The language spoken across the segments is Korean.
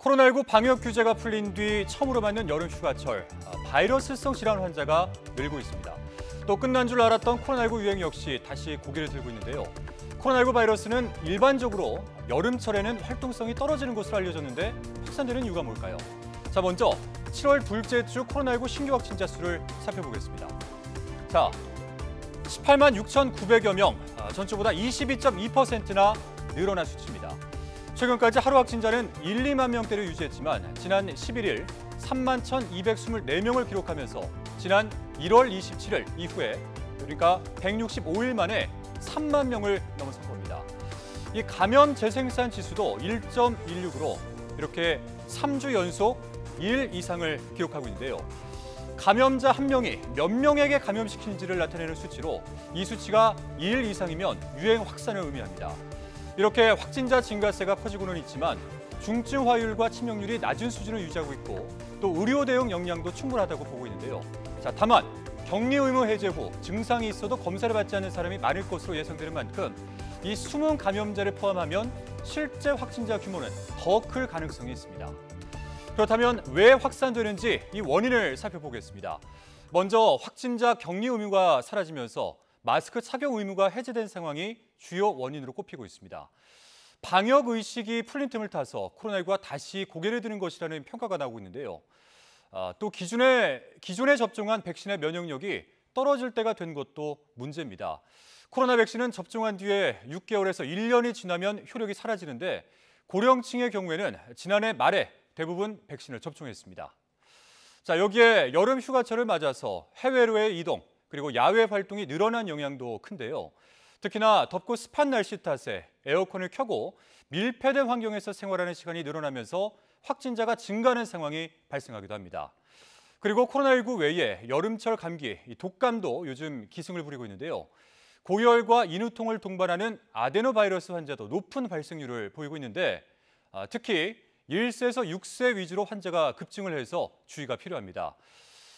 코로나19 방역 규제가 풀린 뒤 처음으로 맞는 여름 휴가철, 바이러스성 질환 환자가 늘고 있습니다. 또 끝난 줄 알았던 코로나19 유행 역시 다시 고개를 들고 있는데요. 코로나19 바이러스는 일반적으로 여름철에는 활동성이 떨어지는 것으로 알려졌는데 확산되는 이유가 뭘까요? 자, 먼저 7월 둘째 주 코로나19 신규 확진자 수를 살펴보겠습니다. 자, 18만 6,900여 명, 전주보다 22.2%나 늘어난 수치입니다. 최근까지 하루 확진자는 1, 2만 명대를 유지했지만 지난 11일 3만 1,224명을 기록하면서 지난 1월 27일 이후에 그러니까 165일 만에 3만 명을 넘어선 겁니다. 이 감염 재생산 지수도 1.16으로 이렇게 3주 연속 1 이상을 기록하고 있는데요. 감염자 한 명이 몇 명에게 감염시키는지를 나타내는 수치로 이 수치가 1 이상이면 유행 확산을 의미합니다. 이렇게 확진자 증가세가 커지고는 있지만 중증 화율과 치명률이 낮은 수준을 유지하고 있고 또 의료 대응 역량도 충분하다고 보고 있는데요. 자, 다만 격리 의무 해제 후 증상이 있어도 검사를 받지 않는 사람이 많을 것으로 예상되는 만큼 이 숨은 감염자를 포함하면 실제 확진자 규모는 더 클 가능성이 있습니다. 그렇다면 왜 확산되는지 이 원인을 살펴보겠습니다. 먼저 확진자 격리 의무가 사라지면서 마스크 착용 의무가 해제된 상황이 주요 원인으로 꼽히고 있습니다. 방역 의식이 풀린 틈을 타서 코로나19가 다시 고개를 드는 것이라는 평가가 나오고 있는데요. 또 기존에 접종한 백신의 면역력이 떨어질 때가 된 것도 문제입니다. 코로나 백신은 접종한 뒤에 6개월에서 1년이 지나면 효력이 사라지는데 고령층의 경우에는 지난해 말에 대부분 백신을 접종했습니다. 자, 여기에 여름 휴가철을 맞아서 해외로의 이동 그리고 야외 활동이 늘어난 영향도 큰데요. 특히나 덥고 습한 날씨 탓에 에어컨을 켜고 밀폐된 환경에서 생활하는 시간이 늘어나면서 확진자가 증가하는 상황이 발생하기도 합니다. 그리고 코로나19 외에 여름철 감기, 독감도 요즘 기승을 부리고 있는데요. 고열과 인후통을 동반하는 아데노바이러스 환자도 높은 발생률을 보이고 있는데 특히 1세에서 6세 위주로 환자가 급증을 해서 주의가 필요합니다.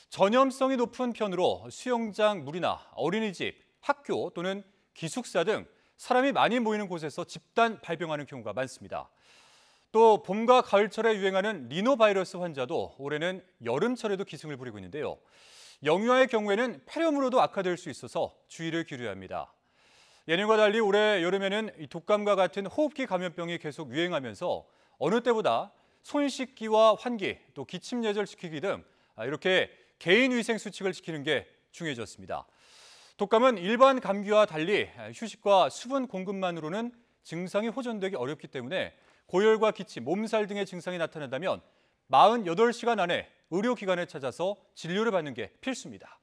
전염성이 높은 편으로 수영장 물이나 어린이집, 학교 또는 기숙사 등 사람이 많이 모이는 곳에서 집단 발병하는 경우가 많습니다. 또 봄과 가을철에 유행하는 리노바이러스 환자도 올해는 여름철에도 기승을 부리고 있는데요. 영유아의 경우에는 폐렴으로도 악화될 수 있어서 주의를 기울여야 합니다. 예년과 달리 올해 여름에는 독감과 같은 호흡기 감염병이 계속 유행하면서 어느 때보다 손 씻기와 환기, 또 기침 예절 지키기 등 이렇게 개인 위생 수칙을 지키는 게 중요해졌습니다. 독감은 일반 감기와 달리 휴식과 수분 공급만으로는 증상이 호전되기 어렵기 때문에 고열과 기침, 몸살 등의 증상이 나타난다면 48시간 안에 의료기관에 찾아서 진료를 받는 게 필수입니다.